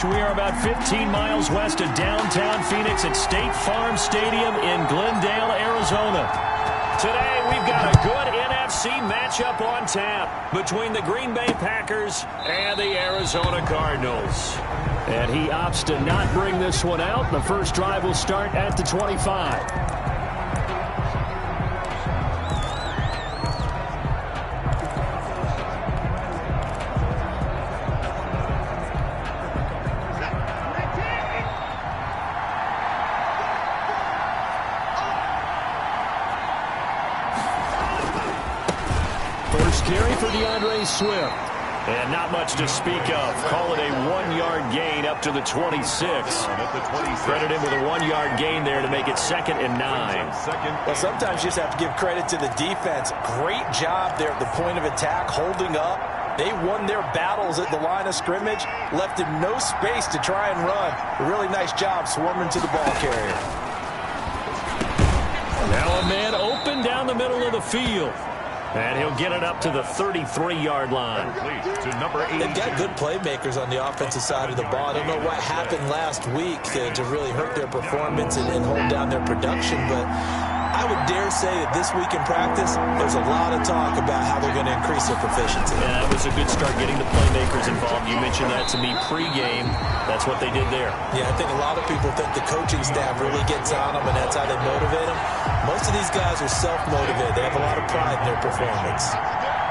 We are about 15 miles west of downtown Phoenix at State Farm Stadium in Glendale, Arizona. Today, we've got a good NFC matchup on tap between the Green Bay Packers and the Arizona Cardinals. And he opts to not bring this one out. The first drive will start at the 25. Carry for Swift. And not much to speak of. Call it a 1-yard gain up to the 26. Credit him with a 1-yard gain there to make it 2nd and 9. Well, sometimes you just have to give credit to the defense. Great job there at the point of attack, holding up. They won their battles at the line of scrimmage, left him no space to try and run. A really nice job swarming to the ball carrier. Now a man open down the middle of the field. And he'll get it up to the 33-yard line. They've got good playmakers on the offensive side of the ball. I don't know what happened last week to really hurt their performance and hold down their production, but I would dare say that this week in practice, there's a lot of talk about how they're going to increase their proficiency. Yeah, it was a good start getting the playmakers involved. You mentioned that to me pregame. That's what they did there. Yeah, I think a lot of people think the coaching staff really gets on them, and that's how they motivate them. Most of these guys are self-motivated. They have a lot of pride in their performance.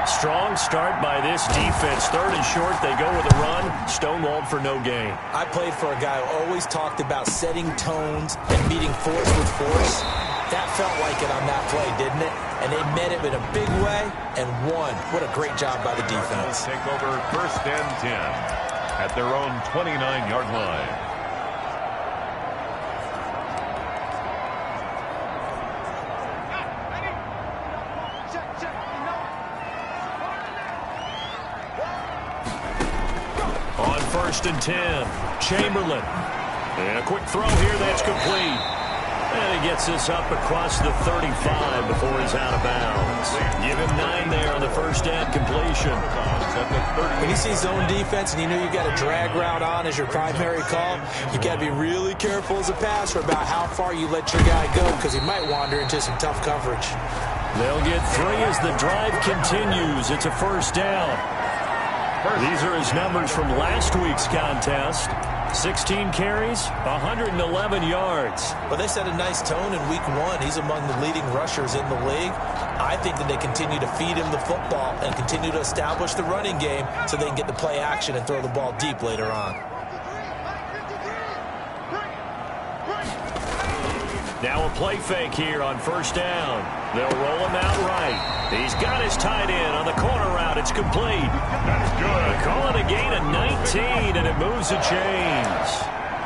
Strong start by this defense. 3rd and short, they go with a run. Stonewalled for no gain. I played for a guy who always talked about setting tones and meeting force with force. That felt like it on that play, didn't it? And they met him in a big way and won. What a great job by the defense. Take over 1st and 10 at their own 29-yard line. On 1st and 10, Chamberlain. And a quick throw here that's complete. And he gets this up across the 35 before he's out of bounds. Give him 9 there on the first down completion. When you see zone defense and you know you got a drag route on as your primary call, you got to be really careful as a passer about how far you let your guy go because he might wander into some tough coverage. They'll get 3 as the drive continues. It's a first down. These are his numbers from last week's contest. 16 carries, 111 yards. Well, they set a nice tone in week 1. He's among the leading rushers in the league. I think that they continue to feed him the football and continue to establish the running game so they can get the play action and throw the ball deep later on. Now a play fake here on first down. They'll roll him out right. He's got his tight end on the corner route. It's complete. That's good. Call it a gain of 19, and it moves the chains.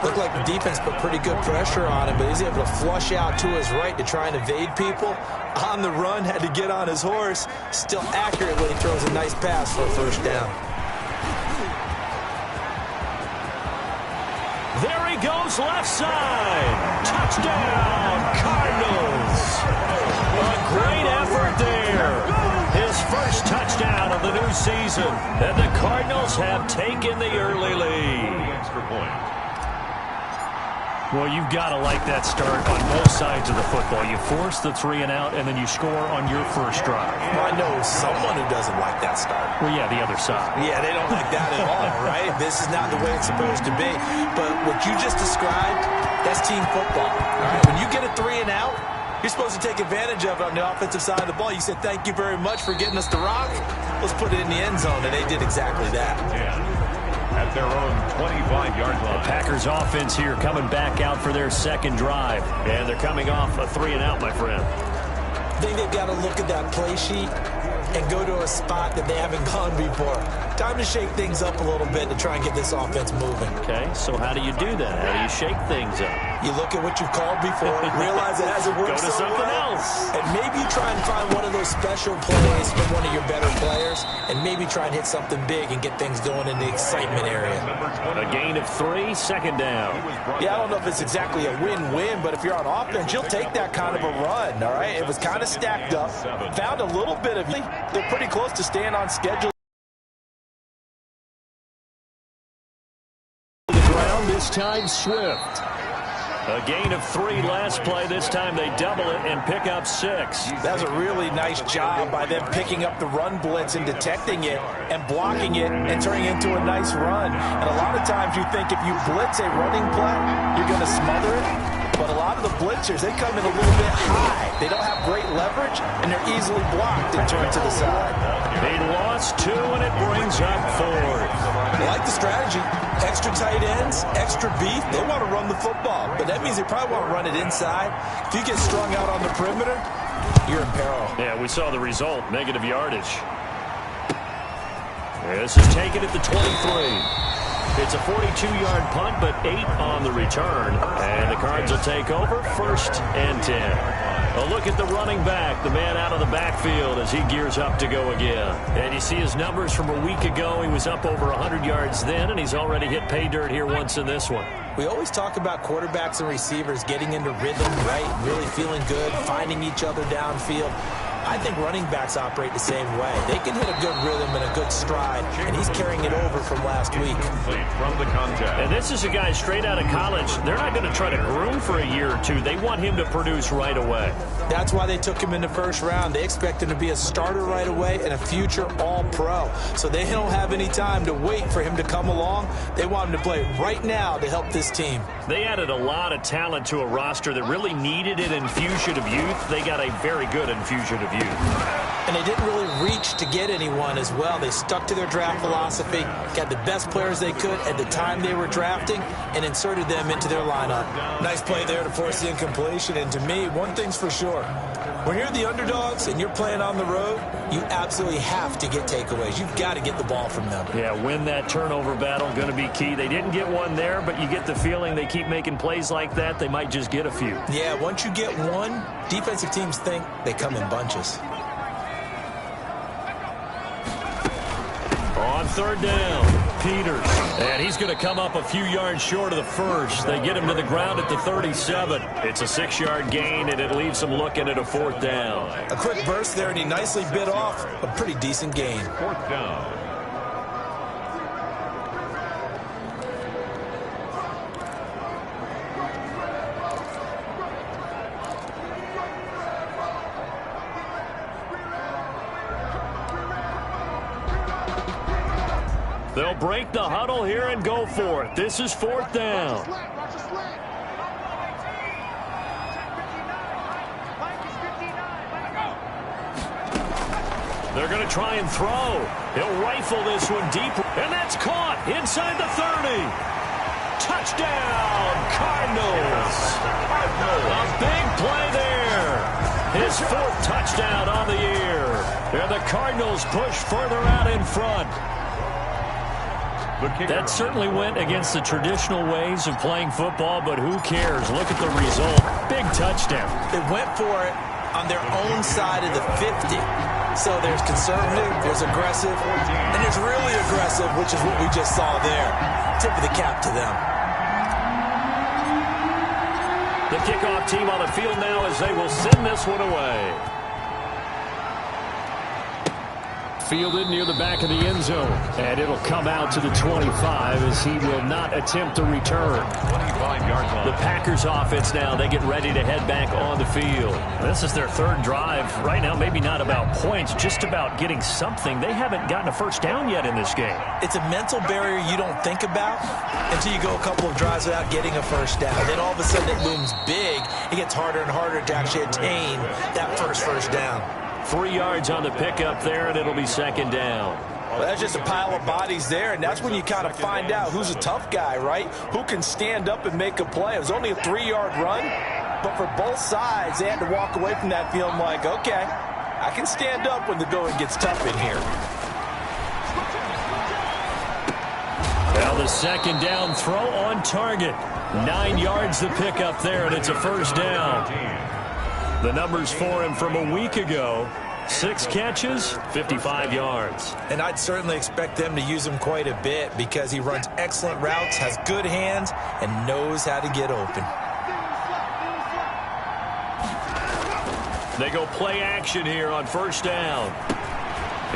Looked like the defense put pretty good pressure on him, but he's able to flush out to his right to try and evade people. On the run, had to get on his horse. Still accurate when he throws a nice pass for a first down. There he goes, left side. Touchdown, Cardinals. A great effort there. His first touchdown of the new season. And the Cardinals have taken the early lead. Extra point. Well, you've got to like that start on both sides of the football. You force the 3 and out, and then you score on your first drive. Well, I know someone who doesn't like that start. Well, yeah, the other side. Yeah, they don't like that at all, right? This is not the way it's supposed to be. But what you just described, that's team football. All right, when you get a 3 and out, you're supposed to take advantage of it on the offensive side of the ball. You said, thank you very much for getting us the rock. Let's put it in the end zone, and they did exactly that. Yeah. At their own 25-yard line. The Packers offense here coming back out for their second drive. And they're coming off a 3 and out, my friend. I think they've got to look at that play sheet and go to a spot that they haven't gone before. Time to shake things up a little bit to try and get this offense moving. Okay, so how do you do that? How do you shake things up? You look at what you've called before, realize it hasn't worked Go to so something well, else. and maybe you try and find one of those special plays from one of your better players, and maybe try and hit something big and get things going in the excitement area. A gain of 3, second down. Yeah, I don't know if it's exactly a win-win, but if you're on offense, you'll take that kind of a run, all right? It was kind of stacked up, found a little bit of it. They're pretty close to staying on schedule. this time Swift. A gain of 3 last play. This time they double it and pick up 6. That was a really nice job by them picking up the run blitz and detecting it and blocking it and turning it into a nice run. And a lot of times you think if you blitz a running play, you're going to smother it. But a lot of the blitzers, they come in a little bit high. They don't have great leverage, and they're easily blocked and turned to the side. They lost 2, and it brings up 4. I like the strategy. Extra tight ends, extra beef. They want to run the football, but that means they probably want to run it inside. If you get strung out on the perimeter, you're in peril. Yeah, we saw the result, negative yardage. This is taken at the 23. It's a 42-yard punt, but 8 on the return. And the Cards will take over, 1st and 10. A look at the running back, the man out of the backfield as he gears up to go again. And you see his numbers from a week ago. He was up over 100 yards then, and he's already hit pay dirt here once in this one. We always talk about quarterbacks and receivers getting into rhythm, right? Really feeling good, finding each other downfield. I think running backs operate the same way. They can hit a good rhythm and a good stride, and he's carrying it over from last week. From the contact. And this is a guy straight out of college. They're not going to try to groom for a year or two. They want him to produce right away. That's why they took him in the 1st round. They expect him to be a starter right away and a future all-pro. So they don't have any time to wait for him to come along. They want him to play right now to help this team. They added a lot of talent to a roster that really needed an infusion of youth. They got a very good infusion of youth. And they didn't really reach to get anyone as well. They stuck to their draft philosophy, got the best players they could at the time they were drafting, and inserted them into their lineup. Nice play there to force the incompletion. And to me, one thing's for sure. When you're the underdogs and you're playing on the road, you absolutely have to get takeaways. You've got to get the ball from them. Yeah, win that turnover battle, going to be key. They didn't get one there, but you get the feeling they keep making plays like that, they might just get a few. Yeah, once you get one, defensive teams think they come in bunches. On 3rd down, Peters. And he's going to come up a few yards short of the 1st. They get him to the ground at the 37. It's a 6-yard gain, and it leaves them looking at a 4th down. A quick burst there, and he nicely bit off a pretty decent gain. 4th down. They'll break the huddle here and go for it. This is 4th down. They're going to try and throw. He'll rifle this one deep, and that's caught inside the 30. Touchdown, Cardinals. A big play there. His 4th touchdown on the year. And the Cardinals push further out in front. That certainly went against the traditional ways of playing football, but who cares? Look at the result. Big touchdown. They went for it on their own side of the 50. So there's conservative, there's aggressive, and there's really aggressive, which is what we just saw there. Tip of the cap to them. The kickoff team on the field now as they will send this one away. Fielded near the back of the end zone. And it'll come out to the 25 as he will not attempt to return. 25-yard line. The Packers offense now, they get ready to head back on the field. This is their 3rd drive. Right now, maybe not about points, just about getting something. They haven't gotten a 1st down yet in this game. It's a mental barrier you don't think about until you go a couple of drives without getting a 1st down. Then all of a sudden it looms big. It gets harder and harder to actually attain that first down. 3 yards on the pickup there, and it'll be 2nd down. Well, that's just a pile of bodies there, and that's when you kind of find out who's a tough guy, right? Who can stand up and make a play. It was only a 3-yard run, but for both sides, they had to walk away from that feeling like, okay, I can stand up when the going gets tough in here. Now the 2nd down throw on target. 9 yards the pickup there, and it's a 1st down. The numbers for him from a week ago, 6 catches, 55 yards. And I'd certainly expect them to use him quite a bit because he runs excellent routes, has good hands, and knows how to get open. They go play action here on 1st down.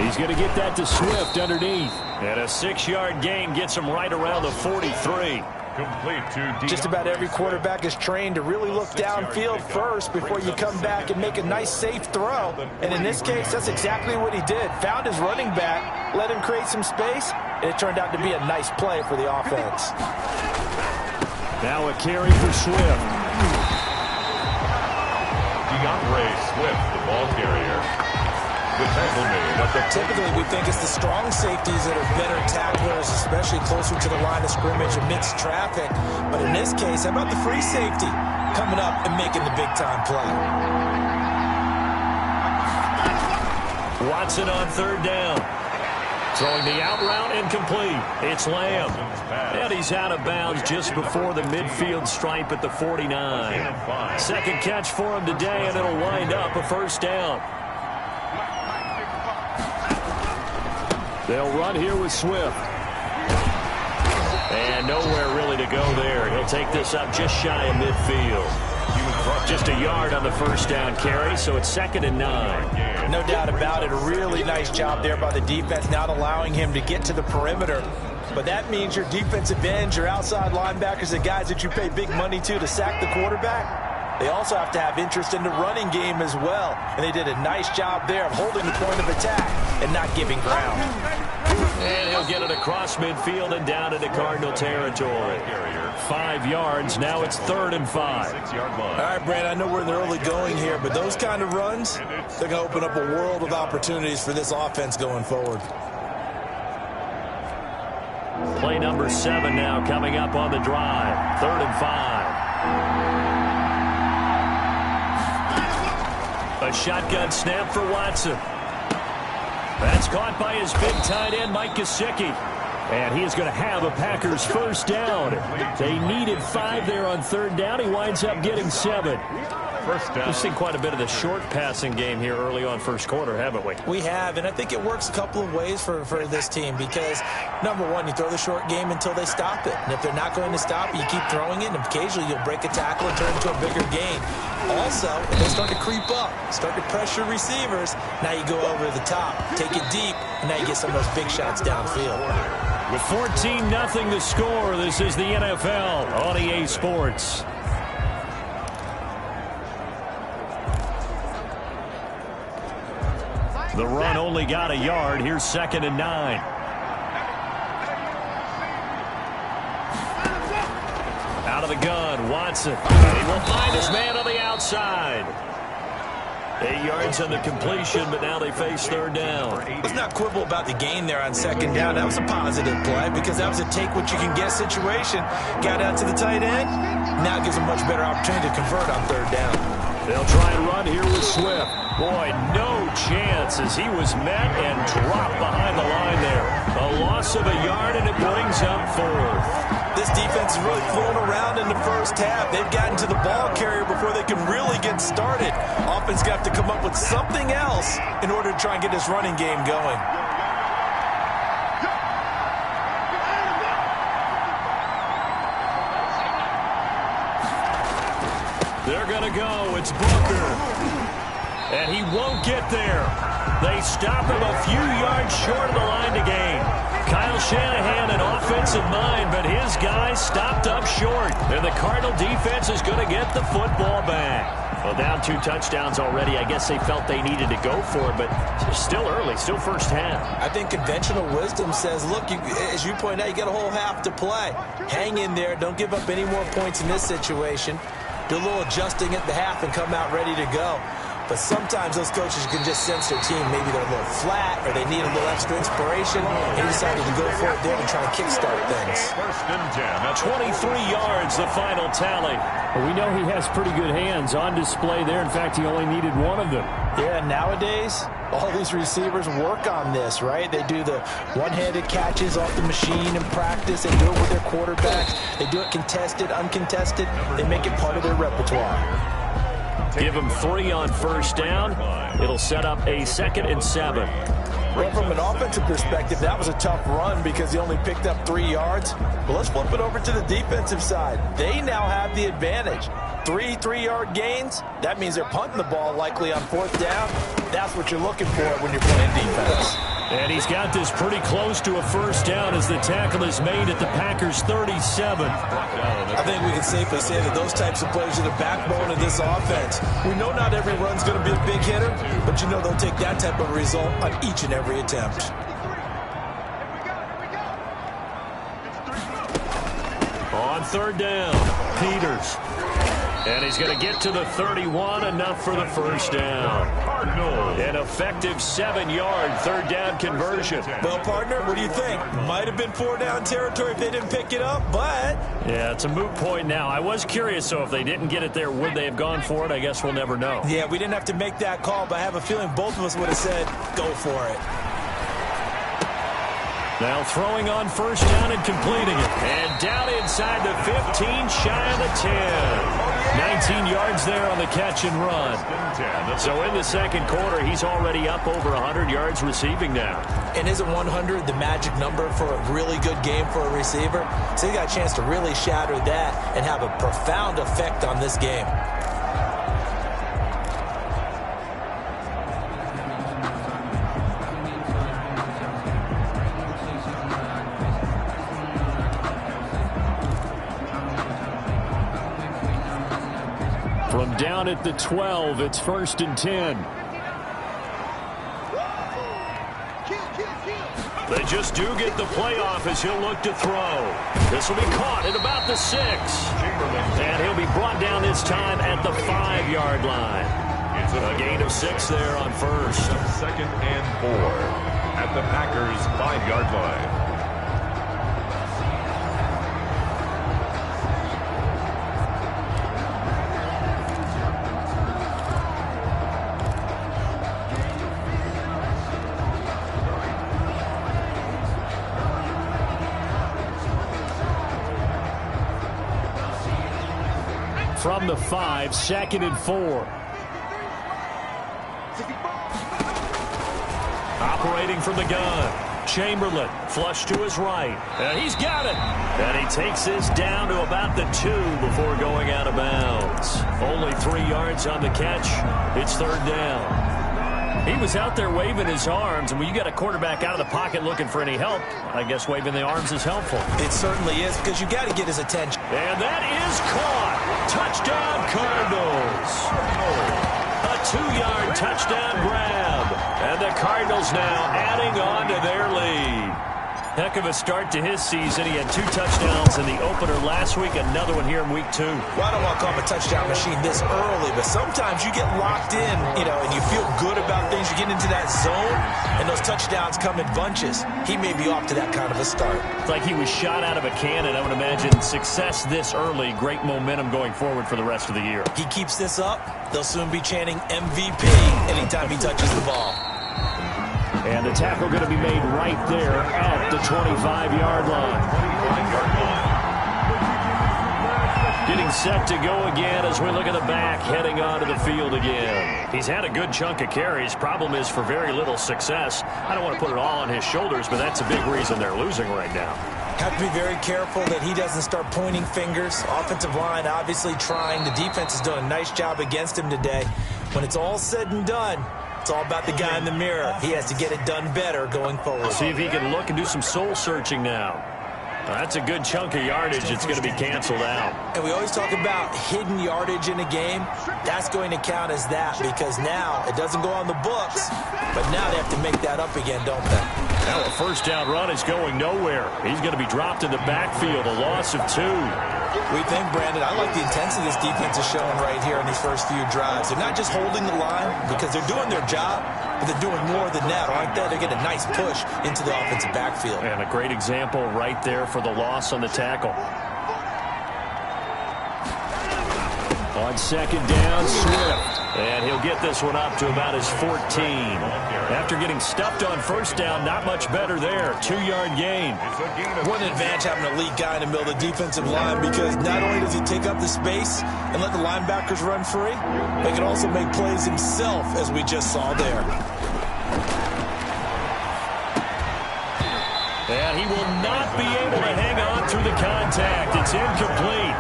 He's going to get that to Swift underneath. And a 6-yard gain gets him right around the 43. Complete to Just about every quarterback is trained to really look downfield first before you come back and make a nice, safe throw. And in this case, that's exactly what he did. Found his running back, let him create some space, and it turned out to be a nice play for the offense. Now a carry for Swift. DeAndre Swift, the ball carrier. The tackle made at the Typically, we think it's the strong safeties that are better tacklers, especially closer to the line of scrimmage amidst traffic. But in this case, how about the free safety coming up and making the big-time play? Watson on third down. Throwing the out route incomplete. It's Lamb. And he's out of bounds just before the midfield stripe at the 49. Second catch for him today, and it'll wind up a first down. They'll run here with Swift. And nowhere really to go there. He'll take this up just shy of midfield. Just a yard on the first down carry, so it's 2nd and 9. No doubt about it. A really nice job there by the defense, not allowing him to get to the perimeter. But that means your defensive ends, your outside linebackers, the guys that you pay big money to sack the quarterback, they also have to have interest in the running game as well. And they did a nice job there of holding the point of attack and not giving ground. And he'll get it across midfield and down into Cardinal territory. 5 yards. Now it's 3rd and 5. 6-yard line. All right, Brand, I know we're in the early going here, but those kind of runs, they're going to open up a world of opportunities for this offense going forward. Play number 7 now coming up on the drive. 3rd and 5. A shotgun snap for Watson. That's caught by his big tight end, Mike Gesicki. And he is going to have a Packers first down. They needed 5 there on 3rd down. He winds up getting 7. First down. We've seen quite a bit of the short passing game here early on first quarter, haven't we? We have, and I think it works a couple of ways for this team because, number one, you throw the short game until they stop it. And if they're not going to stop it, you keep throwing it, and occasionally you'll break a tackle and turn it into a bigger gain. Also, if they start to creep up, start to pressure receivers, now you go over the top, take it deep, and now you get some of those big shots downfield. With 14-0 to score, this is the NFL on EA Sports. The run only got a yard. Here's 2nd and 9. Out of the gun, Watson. He will find his man on the outside. 8 yards on the completion, but now they face 3rd down. Let's not quibble about the gain there on 2nd down. That was a positive play because that was a take-what-you-can-get situation. Got out to the tight end. Now it gives a much better opportunity to convert on 3rd down. They'll try and run here with Swift. Boy, no chance as he was met and dropped behind the line there. A loss of a yard, and it brings up 4th. This defense is really flown around in the first half. They've gotten to the ball carrier before they can really get started. Offense got to come up with something else in order to try and get this running game going. They're going to go. It's Booker. And he won't get there. They stop him a few yards short of the line to gain. Kyle Shanahan, an offensive mind, but his guys stopped up short. And the Cardinal defense is going to get the football back. Well, down 2 touchdowns already. I guess they felt they needed to go for it, but still early, still first half. I think conventional wisdom says, look, as you point out, you got a whole half to play. Hang in there. Don't give up any more points in this situation. Do a little adjusting at the half and come out ready to go. But sometimes those coaches can just sense their team. Maybe they're a little flat or they need a little extra inspiration. They decided to go for it there and try to kickstart things. 1st and 10. 23 yards, the final tally. Well, we know he has pretty good hands on display there. In fact, he only needed 1 of them. Yeah, nowadays, all these receivers work on this, right? They do the one-handed catches off the machine in practice. They do it with their quarterbacks. They do it contested, uncontested. They make it part of their repertoire. Give him 3 on first down. It'll set up a 2nd and 7. Well, from an offensive perspective, that was a tough run because he only picked up 3 yards. But let's flip it over to the defensive side. They now have the advantage. 3 3-yard gains. That means they're punting the ball likely on 4th down. That's what you're looking for when you're playing defense. And he's got this pretty close to a first down as the tackle is made at the Packers' 37. I think we can safely say that those types of plays are the backbone of this offense. We know not every run's going to be a big hitter, but you know they'll take that type of result on each and every attempt. On third down, Peters. And he's going to get to the 31, enough for the first down. An effective 7-yard third down conversion. Well, partner, what do you think? Might have been 4-down territory if they didn't pick it up, but... Yeah, it's a moot point now. I was curious, so if they didn't get it there, would they have gone for it? I guess we'll never know. Yeah, we didn't have to make that call, but I have a feeling both of us would have said, go for it. Now throwing on first down and completing it. And down inside the 15, shy of the 10. 19 yards there on the catch and run. So in the second quarter, he's already up over 100 yards receiving now. And isn't 100 the magic number for a really good game for a receiver? So he got a chance to really shatter that and have a profound effect on this game. From down at the 12, it's 1st and 10. They just do get the playoff as he'll look to throw. This will be caught at about the 6. And he'll be brought down this time at the 5-yard line. It's a gain of 6 there on first. 2nd and 4 at the Packers' 5-yard line. From the 5, 2nd and 4. Operating from the gun. Chamberlain, flush to his right. And he's got it. And he takes this down to about the 2 before going out of bounds. Only 3 yards on the catch. It's 3rd down. He was out there waving his arms, and when you got a quarterback out of the pocket looking for any help, I guess waving the arms is helpful. It certainly is, because you got to get his attention. And that is caught. Touchdown, Cardinals. A 2-yard touchdown grab. And the Cardinals now adding on to their lead. Heck of a start to his season. He had 2 touchdowns in the opener last week, another one here in week 2. Well, I don't want to call him a touchdown machine this early, but sometimes you get locked in, and you feel good about things. You get into that zone, and those touchdowns come in bunches. He may be off to that kind of a start. It's like he was shot out of a cannon. I would imagine success this early, great momentum going forward for the rest of the year. He keeps this up, they'll soon be chanting MVP anytime he touches the ball. And the tackle going to be made right there at the 25-yard line. Getting set to go again as we look at the back heading onto the field again. He's had a good chunk of carries. Problem is for very little success. I don't want to put it all on his shoulders, but that's a big reason they're losing right now. Have to be very careful that he doesn't start pointing fingers. Offensive line obviously trying. The defense has done a nice job against him today. When it's all said and done, it's all about the guy in the mirror. He has to get it done better going forward. See if he can look and do some soul searching now. That's a good chunk of yardage. It's going to be canceled out. And we always talk about hidden yardage in a game. That's going to count as that because now it doesn't go on the books, but now they have to make that up again, don't they? Now a first down run is going nowhere. He's going to be dropped in the backfield, a loss of 2. We think, Brandon, I like the intensity this defense is showing right here in these first few drives. They're not just holding the line because they're doing their job, but they're doing more than that, aren't they? They're getting a nice push into the offensive backfield. And a great example right there for the loss on the tackle. On second down, Swift. And he'll get this one up to about his 14. After getting stuffed on first down, not much better there. 2-yard gain. What an advantage having an elite guy in the middle of the defensive line because not only does he take up the space and let the linebackers run free, but he can also make plays himself, as we just saw there. And he will not be able to hang on through the contact. It's incomplete.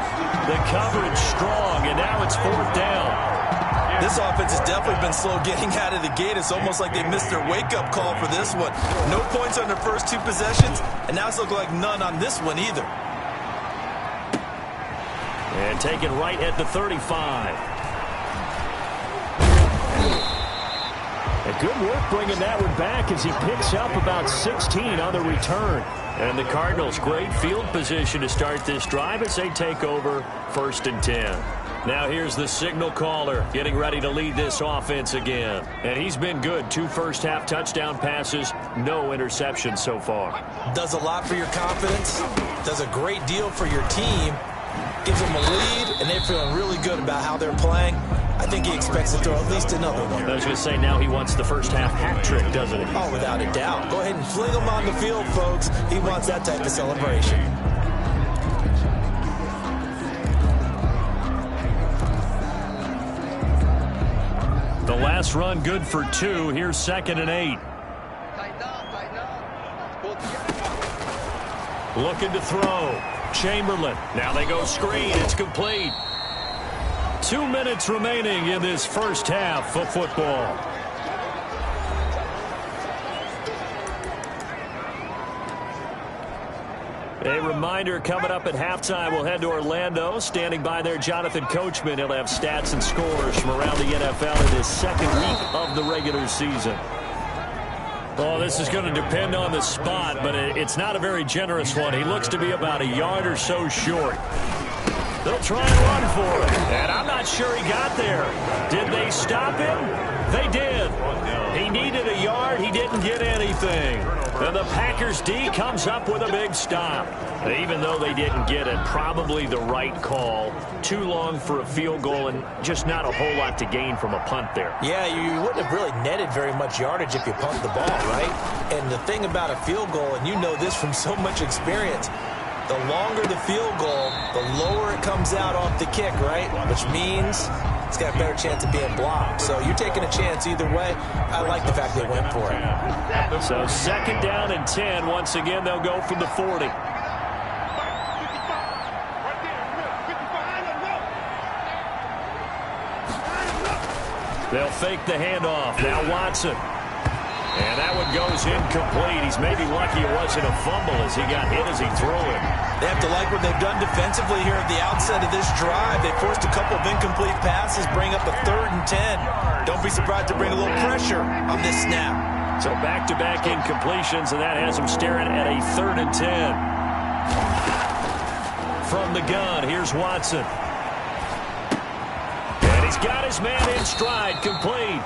The coverage strong, and now it's 4th down. This offense has definitely been slow getting out of the gate. It's almost like they missed their wake-up call for this one. No points on their first 2 possessions, and now it's looking like none on this one either. And taken right at the 35. And good work bringing that one back as he picks up about 16 on the return. And the Cardinals, great field position to start this drive as they take over 1st and 10. Now here's the signal caller getting ready to lead this offense again. And he's been good. 2 first-half touchdown passes, no interceptions so far. Does a lot for your confidence, does a great deal for your team, gives them a lead, and they're feeling really good about how they're playing. I think he expects to throw at least another one. I was going to say, now he wants the first-half hat trick, doesn't he? Oh, without a doubt. Go ahead and fling him on the field, folks. He wants that type of celebration. The last run good for 2. Here's 2nd and 8. Looking to throw. Chamberlain. Now they go screen. It's complete. 2 minutes remaining in this first half of football. A reminder, coming up at halftime, we'll head to Orlando. Standing by there, Jonathan Coachman. He'll have stats and scores from around the NFL in his 2nd week of the regular season. Oh, this is going to depend on the spot, but it's not a very generous one. He looks to be about a yard or so short. They'll try and run for it, and I'm not sure he got there. Did they stop him? They did. He needed a yard. He didn't get anything. And the Packers D comes up with a big stop. Even though they didn't get it, probably the right call. Too long for a field goal and just not a whole lot to gain from a punt there. Yeah, you wouldn't have really netted very much yardage if you pumped the ball, right? And the thing about a field goal, and you know this from so much experience, the longer the field goal, the lower it comes out off the kick, right? Which means it's got a better chance of being blocked. So you're taking a chance either way. I like the fact they went for it. So 2nd down and 10. Once again, they'll go from the 40. They'll fake the handoff. Now Watson. And that one goes incomplete. He's maybe lucky it wasn't a fumble as he got hit as he threw it. They have to like what they've done defensively here at the outset of this drive. They forced a couple of incomplete passes, bring up a 3rd and 10. Don't be surprised to bring a little pressure on this snap. So back-to-back incompletions, and that has him staring at a 3rd and 10. From the gun, here's Watson. And he's got his man in stride, complete.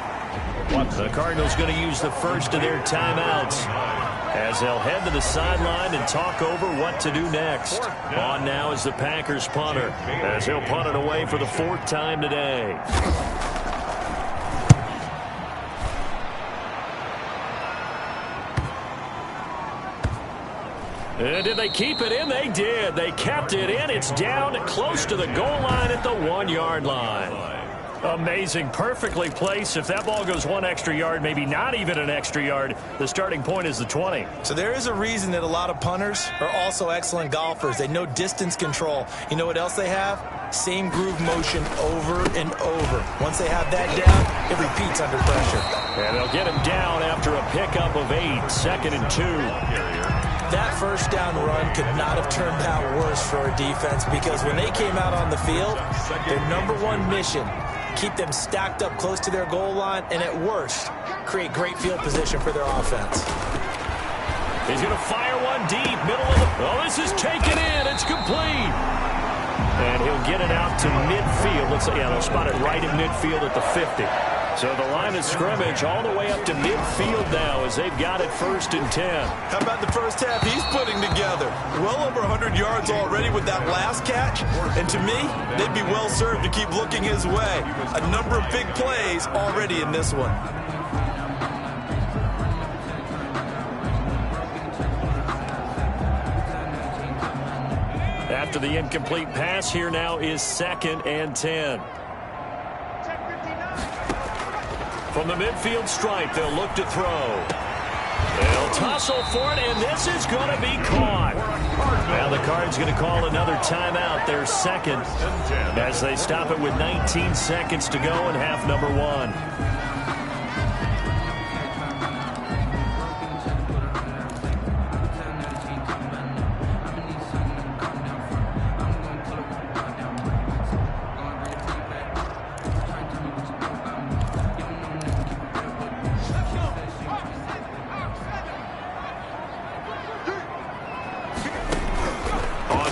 The Cardinals going to use the first of their timeouts as they'll head to the sideline and talk over what to do next. On now is the Packers punter as he'll punt it away for the 4th time today. And did they keep it in? They did. They kept it in. It's down close to the goal line at the 1-yard line. Amazing. Perfectly placed. If that ball goes 1 extra yard, maybe not even an extra yard, the starting point is the 20. So there is a reason that a lot of punters are also excellent golfers. They know distance control. You know what else they have? Same groove motion over and over. Once they have that down, it repeats under pressure. And they'll get him down after a pickup of 8, 2nd and 2. That first down run could not have turned out worse for our defense because when they came out on the field, their #1 mission, keep them stacked up close to their goal line, and at worst, create great field position for their offense. He's going to fire one deep, middle of the... Oh, this is taken in. It's complete. And he'll get it out to midfield. Let's say, yeah, they'll spot it right at midfield at the 50. So the line of scrimmage all the way up to midfield now as they've got it 1st and 10. How about the first half he's putting together? Well over 100 yards already with that last catch. And to me, they'd be well served to keep looking his way. A number of big plays already in this one. After the incomplete pass, here now is 2nd and 10. From the midfield stripe, they'll look to throw. They'll tussle for it, and this is going to be caught. Now the Cards going to call another timeout, their second, as they stop it with 19 seconds to go in half number one.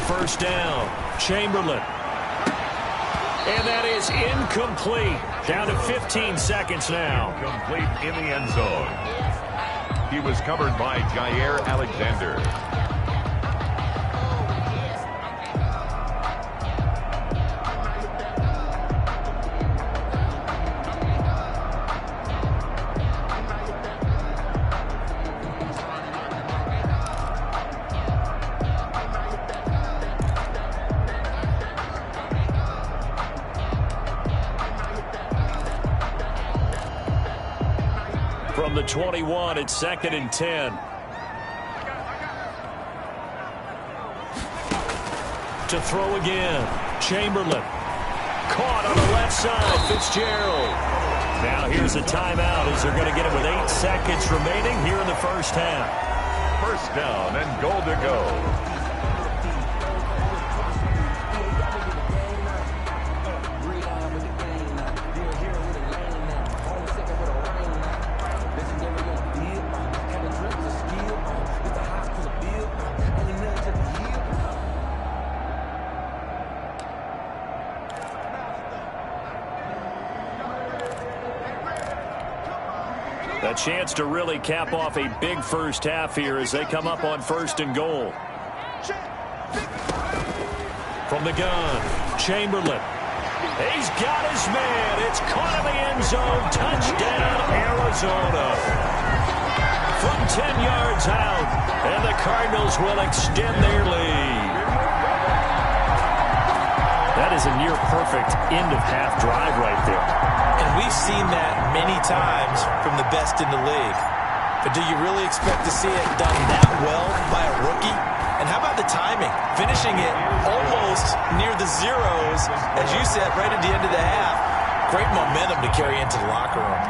First down, Chamberlain. And that is incomplete. Down to 15 seconds now. Complete in the end zone. He was covered by Jair Alexander. From the 21, it's 2nd and 10. To throw again, Chamberlain. Caught on the left side, Fitzgerald. Now here's a timeout as they're going to get it with 8 seconds remaining here in the first half. First down and goal to go. A chance to really cap off a big first half here as they come up on 1st and goal. From the gun, Chamberlain. He's got his man. It's caught in the end zone. Touchdown, Arizona. From 10 yards out, and the Cardinals will extend their lead. That is a near-perfect end-of-half drive right there. And we've seen that many times from the best in the league. But do you really expect to see it done that well by a rookie? And how about the timing? Finishing it almost near the zeros, as you said, right at the end of the half. Great momentum to carry into the locker room.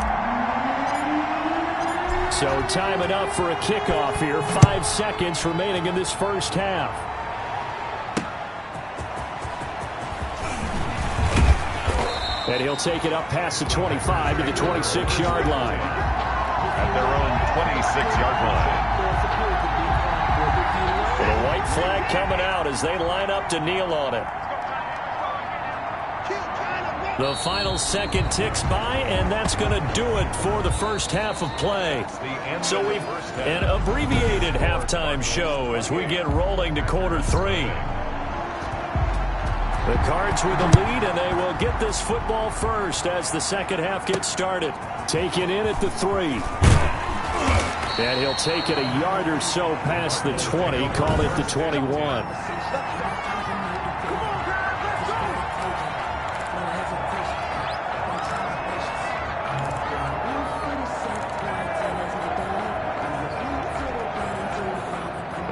So time enough for a kickoff here. 5 seconds remaining in this first half. And he'll take it up past the 25 to the 26-yard line. At their own 26-yard line. The white flag coming out as they line up to kneel on it. The final second ticks by, and that's going to do it for the first half of play. So we've an abbreviated halftime show as we get rolling to quarter 3. The Cards with the lead, and they will get this football first as the second half gets started. Taken in at the 3. And he'll take it a yard or so past the 20, call it the 21.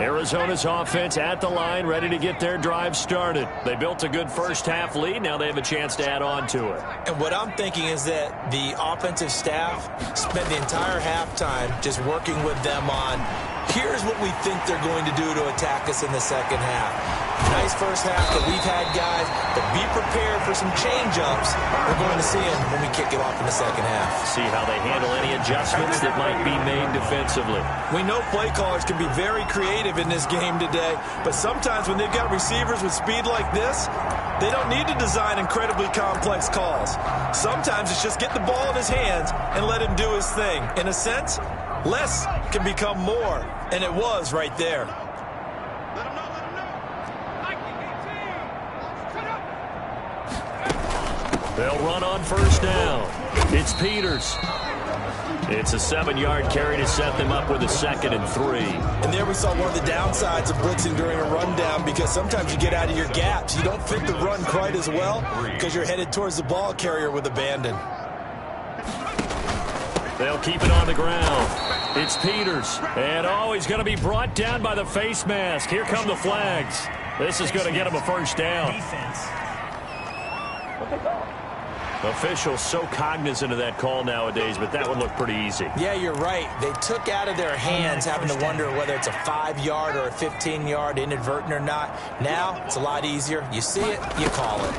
Arizona's offense at the line, ready to get their drive started. They built a good first half lead. Now they have a chance to add on to it. And what I'm thinking is that the offensive staff spent the entire halftime just working with them on, here's what we think they're going to do to attack us in the second half. Nice first half that we've had, guys, but be prepared for some change-ups. We're going to see them when we kick it off in the second half. See how they handle any adjustments that might be made defensively. We know play callers can be very creative in this game today, but sometimes when they've got receivers with speed like this, they don't need to design incredibly complex calls. Sometimes it's just get the ball in his hands and let him do his thing. In a sense, less can become more, and it was right there. They'll run on first down. It's Peters. It's a 7-yard carry to set them up with a 2nd and 3. And there we saw one of the downsides of blitzing during a rundown, because sometimes you get out of your gaps. You don't fit the run quite as well because you're headed towards the ball carrier with abandon. They'll keep it on the ground. It's Peters. And, oh, he's going to be brought down by the face mask. Here come the flags. This is going to get him a first down. Officials so cognizant of that call nowadays, but that would look pretty easy. Yeah, you're right. They took out of their hands having to wonder whether it's a 5-yard or a 15-yard, inadvertent or not. Now, it's a lot easier. You see it, you call it.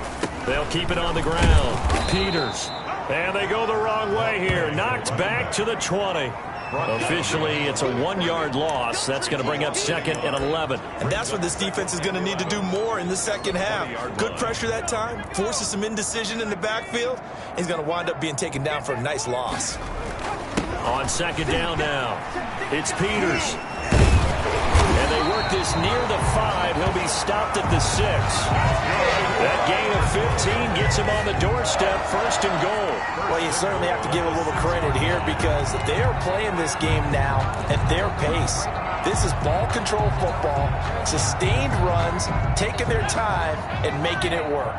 They'll keep it on the ground. Peters. And they go the wrong way here. Knocked back to the 20. Officially, it's a 1-yard loss. That's going to bring up 2nd and 11. And that's what this defense is going to need to do more in the second half. Good pressure that time, forces some indecision in the backfield. He's going to wind up being taken down for a nice loss. On 2nd down now, it's Peters. And they work this near the 5. He'll be stopped at the 6. That gain of 15 gets him on the doorstep, 1st and goal. Well, you certainly have to give a little credit here because they are playing this game now at their pace. This is ball control football, sustained runs, taking their time and making it work.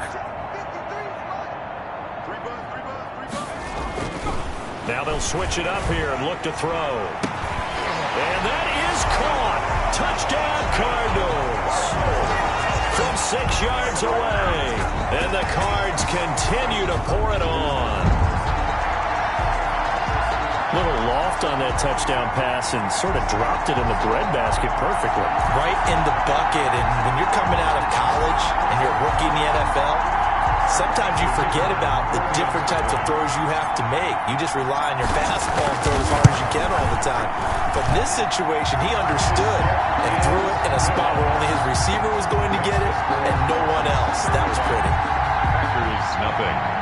Now they'll switch it up here and look to throw. And that is caught. Touchdown, Cardinals. From 6 yards away. And the Cards continue to pour it on. Little loft on that touchdown pass and sort of dropped it in the breadbasket perfectly. Right in the bucket. And when you're coming out of college and you're a rookie in the NFL, sometimes you forget about the different types of throws you have to make. You just rely on your fastball and throw as hard as you can all the time. But in this situation, he understood and threw it in a spot where only his receiver was going to get it and no one else. That was pretty. Packers nothing.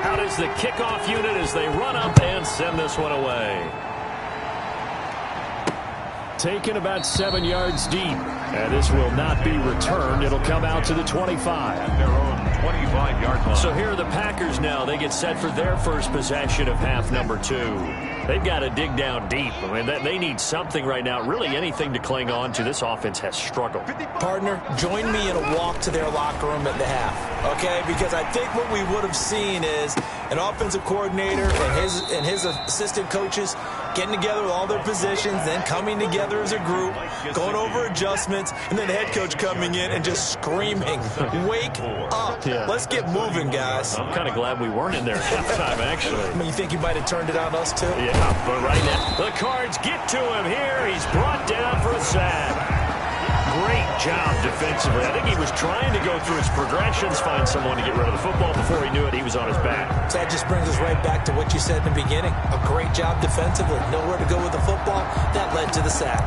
Out is the kickoff unit as they run up and send this one away. Taken about 7 yards deep. And this will not be returned. It'll come out to the 25. At their own 25-yard line. So here are the Packers now. They get set for their first possession of half number 2. They've got to dig down deep. I mean, they need something right now. Really anything to cling on to. This offense has struggled. Partner, join me in a walk to their locker room at the half, okay? Because I think what we would have seen is an offensive coordinator and his assistant coaches getting together with all their positions, then coming together as a group, going over adjustments, and then the head coach coming in and just screaming, wake up. Yeah. Let's get moving, guys. I'm kind of glad we weren't in there at halftime, actually. I mean, you think he might have turned it on us, too? Yeah, but right now, the Cards get to him here. He's brought down for a sack. Great job defensively. I think he was trying to go through his progressions, find someone to get rid of the football. Before he knew it, he was on his back. So that just brings us right back to what you said in the beginning. A great job defensively. Nowhere to go with the football. That led to the sack.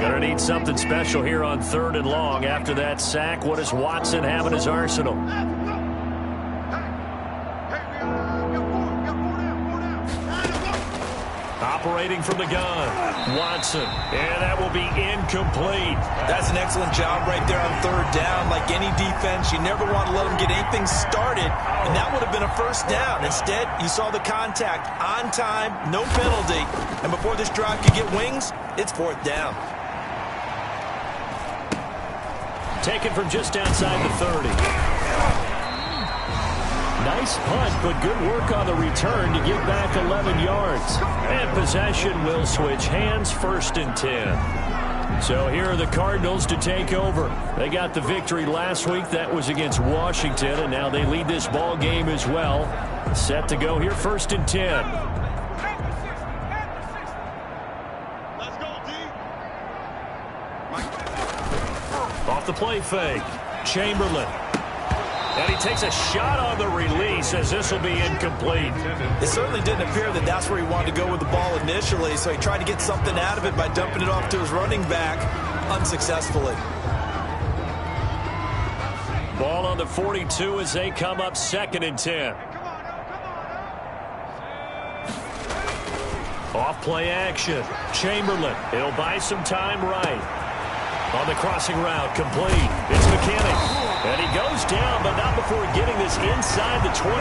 Gonna need something special here on 3rd and long. After that sack, what does Watson have in his arsenal? Operating from the gun, Watson, and that will be incomplete. That's an excellent job right there on 3rd down. Like any defense, you never want to let them get anything started, and that would have been a first down. Instead, you saw the contact on time, no penalty, and before this drive could get wings, it's 4th down. Taken from just outside the 30. Nice punt, but good work on the return to get back 11 yards. And possession will switch hands, 1st and 10. So here are the Cardinals to take over. They got the victory last week. That was against Washington, and now they lead this ball game as well. Set to go here, 1st and 10. Let's go, D. Off the play fake, Chamberlain. And he takes a shot on the release as this will be incomplete. It certainly didn't appear that that's where he wanted to go with the ball initially, so he tried to get something out of it by dumping it off to his running back unsuccessfully. Ball on the 42 as they come up 2nd and 10. Off play action. Chamberlain. He'll buy some time right. On the crossing route, complete. It's McKinney. And he goes down, but not before getting this inside the 25.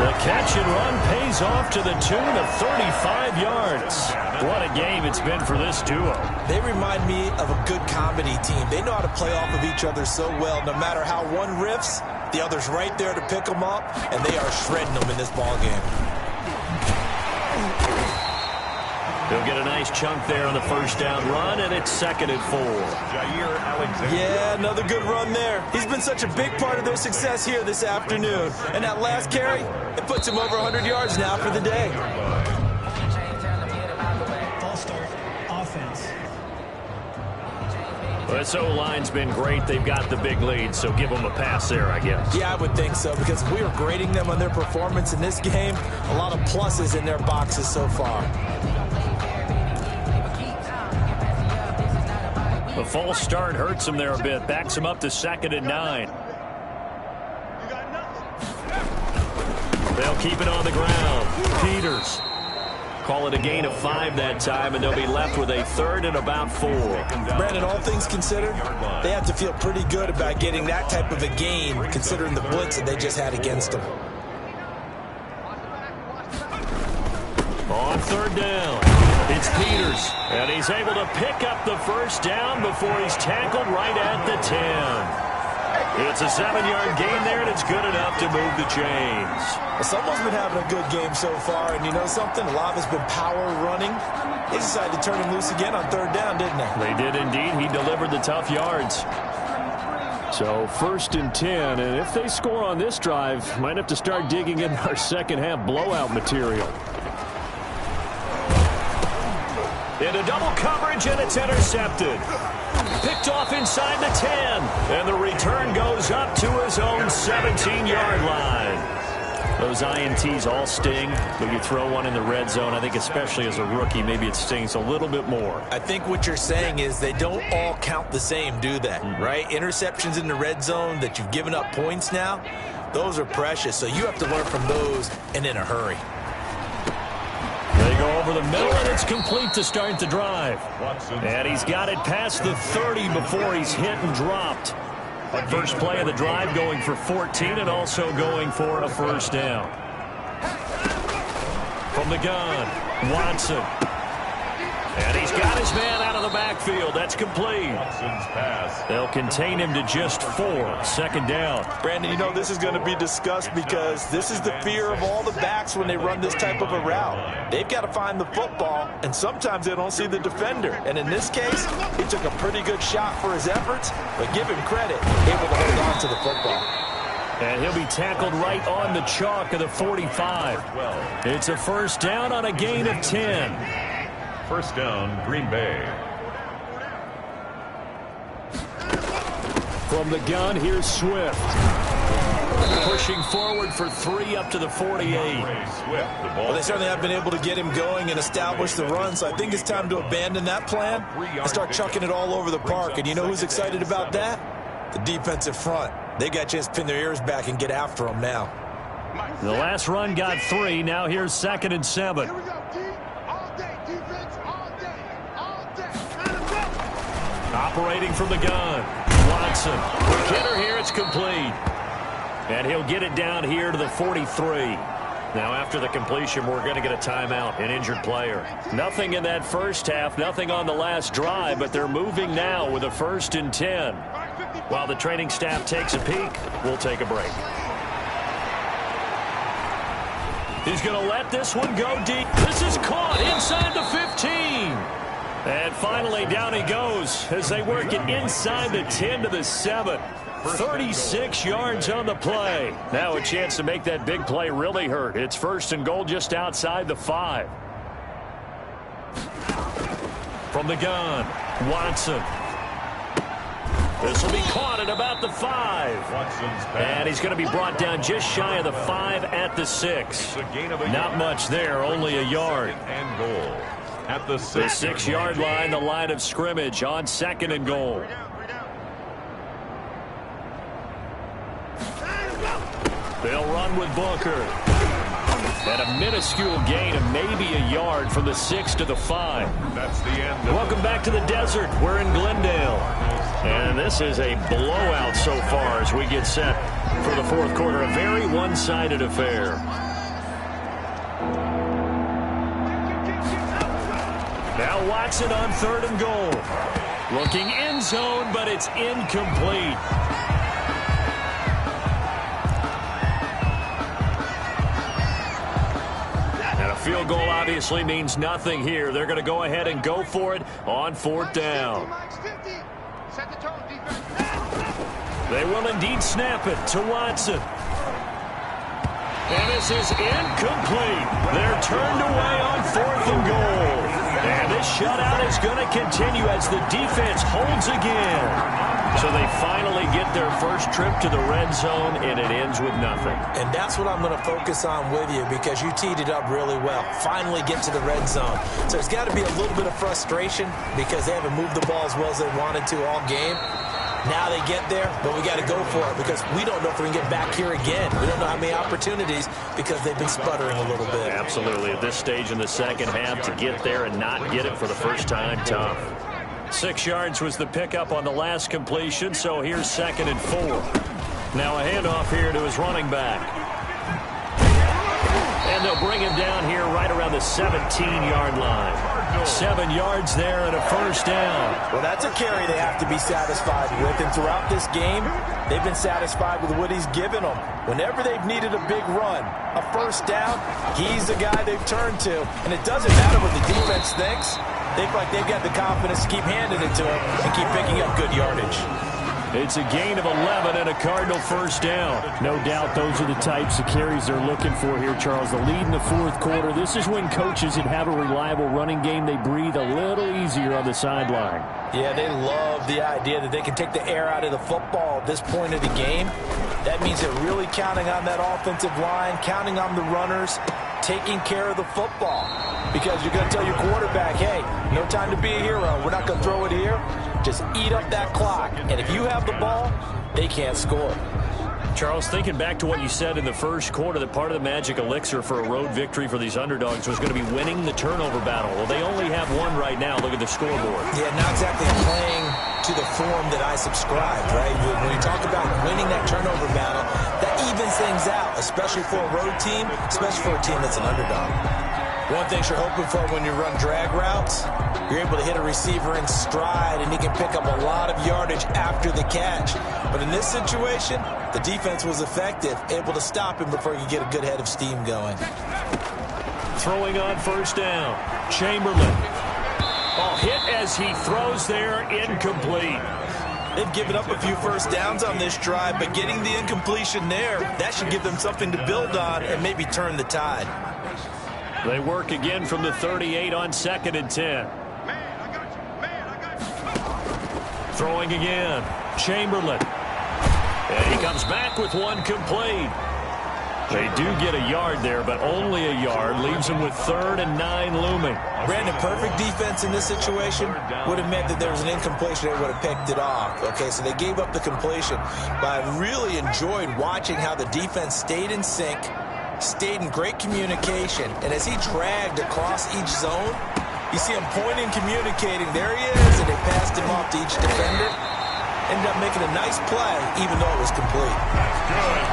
The catch and run pays off to the tune of 35 yards. What a game it's been for this duo. They remind me of a good comedy team. They know how to play off of each other so well. No matter how one riffs, The other's right there to pick them up, and they are shredding them in this ball game. He'll get a nice chunk there on the first down run, and it's 2nd and 4. Jair Alexander. Yeah, another good run there. He's been such a big part of their success here this afternoon. And that last carry, it puts him over 100 yards now for the day. False start, offense. Well, this O-line's been great. They've got the big lead, so give them a pass there, I guess. Yeah, I would think so, because if we were grading them on their performance in this game, a lot of pluses in their boxes so far. The false start hurts him there a bit. Backs him up to 2nd and 9. They'll keep it on the ground. Peters. Call it a gain of 5 that time, and they'll be left with a 3rd and about 4. Brandon, all things considered, they have to feel pretty good about getting that type of a gain, considering the blitz that they just had against them. On 3rd down, it's Peters, and he's able to pick up the first down before he's tackled right at the 10. It's a 7-yard gain there, and it's good enough to move the chains. Well, someone's been having a good game so far, and you know something? A lot of it's been power running. They decided to turn him loose again on 3rd down, didn't they? They did indeed. He delivered the tough yards. So 1st and 10, and if they score on this drive, might have to start digging in our second-half blowout material. Into double coverage, and it's intercepted. Picked off inside the 10, and the return goes up to his own 17-yard line. Those INTs all sting, but you throw one in the red zone, I think especially as a rookie, maybe it stings a little bit more. I think what you're saying is they don't all count the same, do they? Right? Interceptions in the red zone that you've given up points now, those are precious, so you have to learn from those and in a hurry. They go over the middle, and it's complete to start the drive. And he's got it past the 30 before he's hit and dropped. First play of the drive going for 14 and also going for a first down. From the gun, Watson. And he's got his man out of the backfield. That's complete. Watson's pass. They'll contain him to just 4. 2nd down. Brandon, you know this is going to be discussed because this is the fear of all the backs when they run this type of a route. They've got to find the football, and sometimes they don't see the defender. And in this case, he took a pretty good shot for his efforts, but give him credit, able to hold on to the football. And he'll be tackled right on the chalk of the 45. It's a first down on a gain of 10. First down, Green Bay. From the gun, here's Swift. Pushing forward for 3 up to the 48. Well, they certainly have been able to get him going and establish the run, so I think it's time to abandon that plan and start chucking it all over the park. And you know who's excited about that? The defensive front. They got a chance to pin their ears back and get after him now. The last run got 3. Now here's 2nd and 7. Here we go, D. All day, defense, all day, all day. Operating from the gun, Watson. Hitter here, it's complete. And he'll get it down here to the 43. Now after the completion, we're going to get a timeout, an injured player. Nothing in that first half, nothing on the last drive, but they're moving now with a 1st and 10. While the training staff takes a peek, we'll take a break. He's going to let this one go deep. This is caught inside the 15. And finally down he goes as they work it inside the 10 to the 7. 36 yards on the play. Now a chance to make that big play really hurt. It's 1st and goal just outside the 5. From the gun, Watson. This will be caught at about the 5. And he's going to be brought down just shy of the 5 at the 6. Not much there, only a yard. And goal at the 6. The 6-yard line, the line of scrimmage on 2nd and goal. They'll run with Booker. And a minuscule gain of maybe a yard from the 6 to the 5. That's the end. Welcome back to the desert. We're in Glendale. And this is a blowout so far as we get set for the 4th quarter. A very one-sided affair. Now Watson on 3rd and goal. Looking end zone, but it's incomplete. field goal obviously means nothing here. They're going to go ahead and go for it on 4th down. Set the tone, defense. They will indeed snap it to Watson. And this is incomplete. They're turned away on 4th and goal. And this shutout is going to continue as the defense holds again. So they finally get their first trip to the red zone, and it ends with nothing. And that's what I'm going to focus on with you, because you teed it up really well. Finally get to the red zone. So there's got to be a little bit of frustration because they haven't moved the ball as well as they wanted to all game. Now they get there, but we got to go for it because we don't know if we can get back here again. We don't know how many opportunities because they've been sputtering a little bit. Absolutely. At this stage in the second half, to get there and not get it for the first time, tough. 6 yards was the pickup on the last completion, so here's 2nd and 4. Now a handoff here to his running back. And they'll bring him down here right around the 17-yard line. 7 yards there and a first down. Well, that's a carry they have to be satisfied with, and throughout this game, they've been satisfied with what he's given them. Whenever they've needed a big run, a first down, he's the guy they've turned to. And it doesn't matter what the defense thinks. They feel like they've got the confidence to keep handing it to him and keep picking up good yardage. It's a gain of 11 and a Cardinal first down. No doubt those are the types of carries they're looking for here, Charles. The lead in the 4th quarter. This is when coaches that have a reliable running game, they breathe a little easier on the sideline. Yeah, they love the idea that they can take the air out of the football at this point of the game. That means they're really counting on that offensive line, counting on the runners, taking care of the football. Because you're going to tell your quarterback, hey, no time to be a hero. We're not going to throw it here. Just eat up that clock. And if you have the ball, they can't score. Charles, thinking back to what you said in the first quarter, that part of the magic elixir for a road victory for these underdogs was going to be winning the turnover battle. Well, they only have one right now. Look at the scoreboard. Yeah, not exactly playing to the form that I subscribed, right? When you talk about winning that turnover battle, that evens things out, especially for a road team, especially for a team that's an underdog. One thing you're hoping for when you run drag routes, you're able to hit a receiver in stride, and he can pick up a lot of yardage after the catch. But in this situation, the defense was effective, able to stop him before he could get a good head of steam going. Throwing on first down, Chamberlain. Oh, hit as he throws there, incomplete. They've given up a few first downs on this drive, but getting the incompletion there, that should give them something to build on and maybe turn the tide. They work again from the 38 on 2nd and 10. Throwing again, Chamberlain. And he comes back with one complete. They do get a yard there, but only a yard. Leaves them with 3rd and 9 looming. Brandon, perfect defense in this situation would have meant that there was an incompletion. They would have picked it off. Okay, so they gave up the completion. But I really enjoyed watching how the defense stayed in sync, stayed in great communication, and as he dragged across each zone, you see him pointing, communicating. There he is, and they passed him off to each defender. Ended up making a nice play, even though it was complete.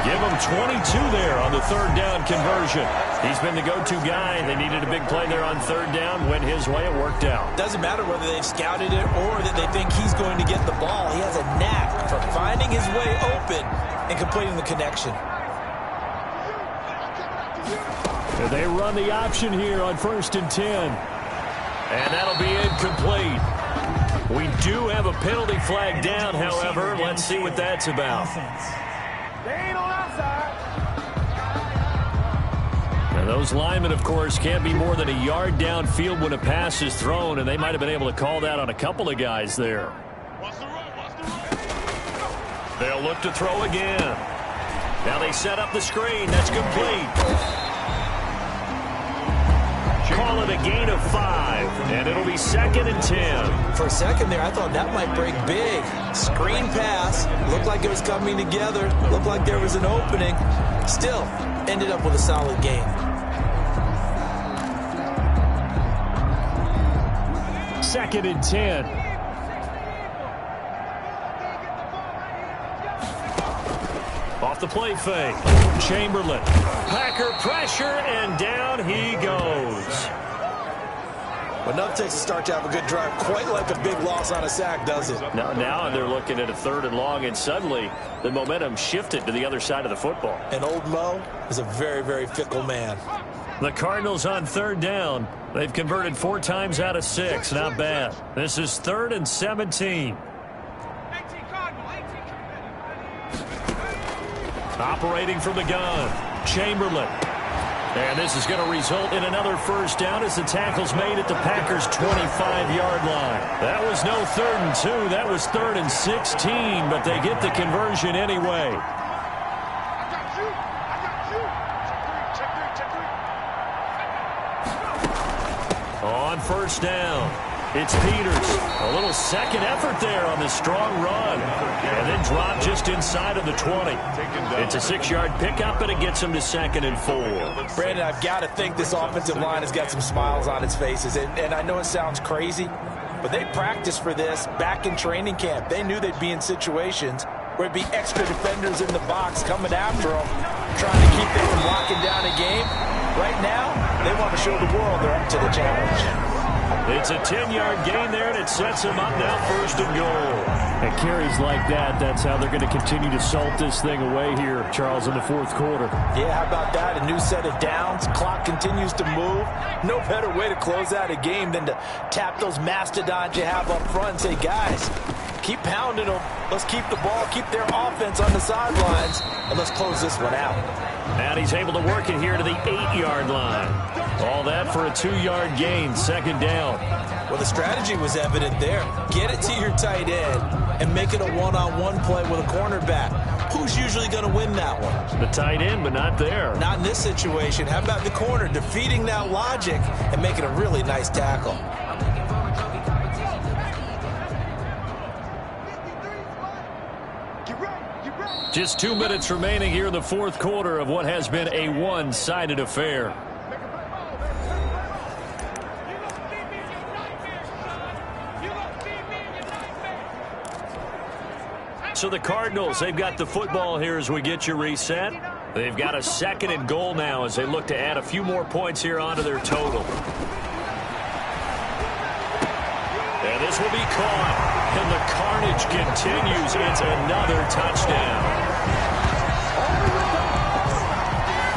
Give him 22 there on the 3rd down conversion. He's been the go-to guy. They needed a big play there on 3rd down. Went his way, it worked out. Doesn't matter whether they've scouted it or that they think he's going to get the ball. He has a knack for finding his way open and completing the connection. And they run the option here on 1st and 10. And that'll be incomplete. We do have a penalty flag down, however. Let's see what that's about. They ain't on outside. And those linemen, of course, can't be more than a yard downfield when a pass is thrown, and they might have been able to call that on a couple of guys there. They'll look to throw again. Now they set up the screen. That's complete. Call it a gain of 5, and it'll be 2nd and 10. For a second there, I thought that might break big. Screen pass. Looked like it was coming together. Looked like there was an opening. Still, ended up with a solid gain. 2nd and 10. Off the play fake. Chamberlain. Packer pressure, and down he goes. But enough takes to start to have a good drive. Quite like a big loss on a sack, does it? Now they're looking at a 3rd and long, and suddenly the momentum shifted to the other side of the football. And old Mo is a very, very fickle man. The Cardinals on third down. They've converted 4 times out of 6. Not bad. This is 3rd and 17. Operating from the gun, Chamberlain. And this is going to result in another first down as the tackle's made at the Packers' 25-yard line. That was no 3rd and 2. That was 3rd and 16, but they get the conversion anyway. On first down, it's Peters. A little second effort there on the strong run. And then drop just inside of the 20. It's a 6-yard pickup, and it gets him to 2nd and 4. Brandon, I've got to think this offensive line has got some smiles on its faces. And I know it sounds crazy, but they practiced for this back in training camp. They knew they'd be in situations where it'd be extra defenders in the box coming after them, trying to keep them from locking down a game. Right now, they want to show the world they're up to the challenge. It's a 10-yard gain there, and it sets them up now 1st and goal. And carries like that, that's how they're going to continue to salt this thing away here, Charles, in the 4th quarter. Yeah, how about that? A new set of downs. Clock continues to move. No better way to close out a game than to tap those mastodons you have up front and say, guys, keep pounding them. Let's keep the ball, keep their offense on the sidelines, and let's close this one out. And he's able to work it here to the 8-yard line. All that for a 2-yard gain, 2nd down. Well, the strategy was evident there. Get it to your tight end and make it a one-on-one play with a cornerback. Who's usually going to win that one? The tight end, but not there. Not in this situation. How about the corner defeating that logic and making a really nice tackle? Just 2 minutes remaining here in the 4th quarter of what has been a one-sided affair. So the Cardinals, they've got the football here as we get you reset. They've got a 2nd and goal now as they look to add a few more points here onto their total. And this will be caught. And the carnage continues. It's another touchdown.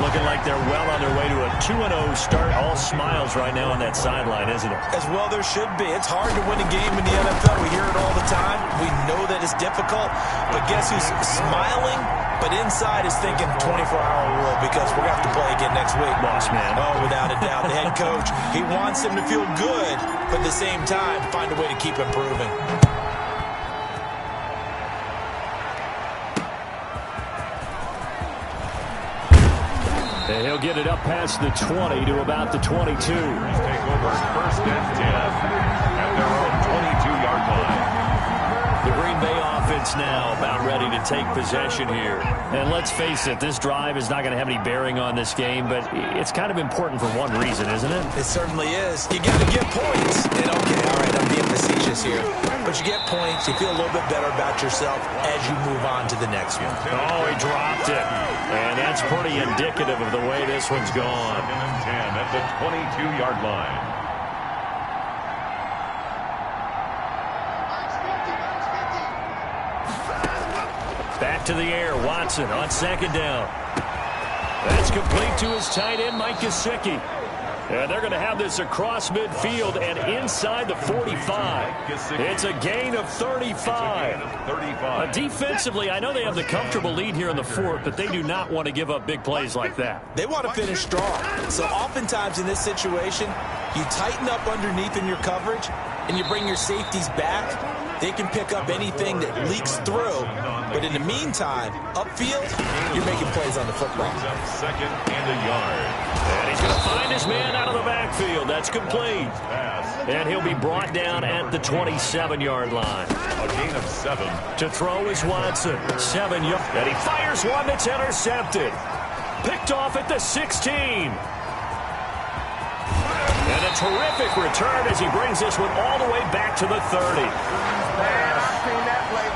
Looking like they're well on their way to a 2-0 start. All smiles right now on that sideline, isn't it? As well there should be. It's hard to win a game in the NFL. We hear it all the time. We know that it's difficult. But guess who's smiling? But inside is thinking 24-hour rule because we're going to have to play again next week. Boss man. Oh, without a doubt. The head coach, he wants them to feel good, but at the same time, find a way to keep improving. And he'll get it up past the 20 to about the 22. Take over 1st and 10 at their own 22-yard line. The Green Bay offense now about ready to take possession here. And let's face it, this drive is not going to have any bearing on this game, but it's kind of important for one reason, isn't it? It certainly is. You got to get points. And okay, all right, I'm being facetious here. But you get points, you feel a little bit better about yourself as you move on to the next one. Oh, he dropped it. And that's pretty indicative of the way this one's gone. 2nd and 10 at the 22-yard line. Back to the air, Watson on 2nd down. That's complete to his tight end, Mike Gesicki. And they're going to have this across midfield and inside the 45. It's a gain of 35. Defensively, I know they have the comfortable lead here in the 4th, but they do not want to give up big plays like that. They want to finish strong. So oftentimes in this situation, you tighten up underneath in your coverage, and you bring your safeties back. They can pick up anything that leaks through. But in the meantime, upfield, you're making plays on the football. 2nd and a yard. And he's going to find his man out of the backfield. That's complete. And he'll be brought down at the 27-yard line. A gain of 7. To throw is Watson. 7 yards. And he fires one that's intercepted. Picked off at the 16. And a terrific return as he brings this one all the way back to the 30.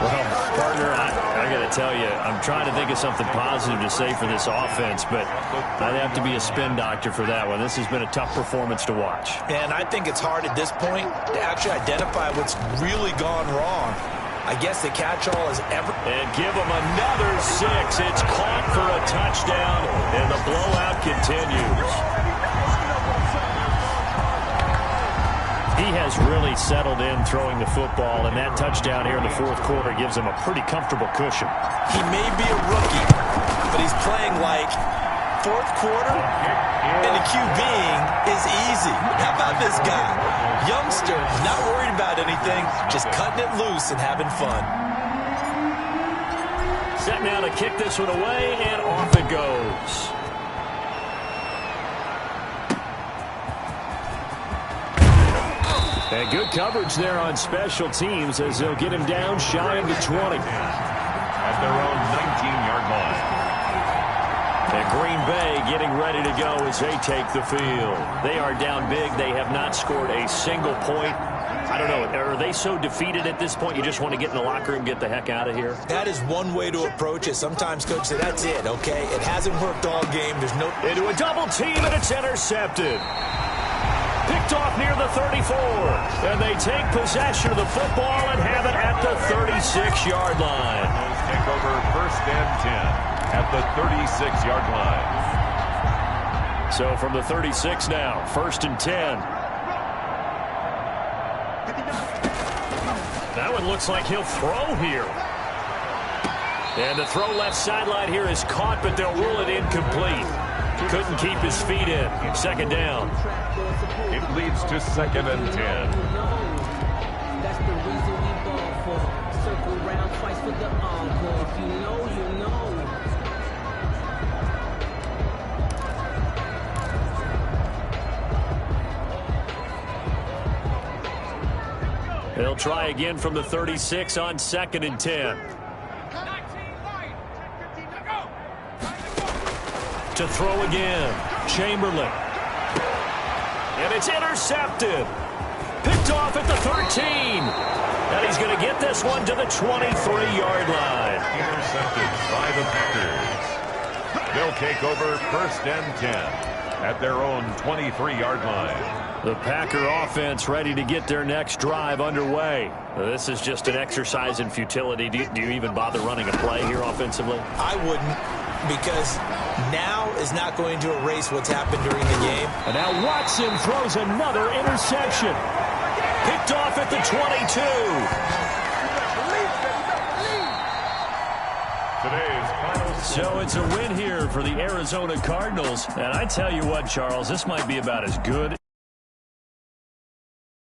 Well, partner, I got to tell you, I'm trying to think of something positive to say for this offense, but I'd have to be a spin doctor for that one. This has been a tough performance to watch. And I think it's hard at this point to actually identify what's really gone wrong. I guess the catch-all is ever... And give him another 6. It's caught for a touchdown, and the blowout continues. He has really settled in throwing the football, and that touchdown here in the fourth quarter gives him a pretty comfortable cushion. He may be a rookie, but he's playing like fourth quarter, and the QBing is easy. How about this guy? Youngster, not worried about anything, just cutting it loose and having fun. Set now to kick this one away, and off it goes. And good coverage there on special teams as they'll get him down shy of the 20. At their own 19-yard line. And Green Bay getting ready to go as they take the field. They are down big. They have not scored a single point. I don't know. Are they so defeated at this point you just want to get in the locker room, get the heck out of here? That is one way to approach it. Sometimes coach say, that's it, okay? It hasn't worked all game. There's no... Into a double team, and it's intercepted. Picked off near the 34. And they take possession of the football and have it at the 36-yard line. Take over first and 10 at the 36-yard line. So from the 36 now, first and 10. That one looks like he'll throw here. And the throw left sideline here is caught, but they'll rule it incomplete. Couldn't keep his feet in. Second down. It leads to second and 10. That's the reason we ball for. Circle round twice for the encore. If you know, you know. They'll try again from the 36 on second and 10. To throw again. Chamberlain. And it's intercepted. Picked off at the 13. And he's going to get this one to the 23-yard line. Intercepted by the Packers. They'll take over first and 10 at their own 23-yard line. The Packer offense ready to get their next drive underway. This is just an exercise in futility. Do you even bother running a play here offensively? I wouldn't, because now is not going to erase what's happened during the game. And now Watson throws another interception. Picked off at the 22. So it's a win here for the Arizona Cardinals. And I tell you what, Charles, this might be about as good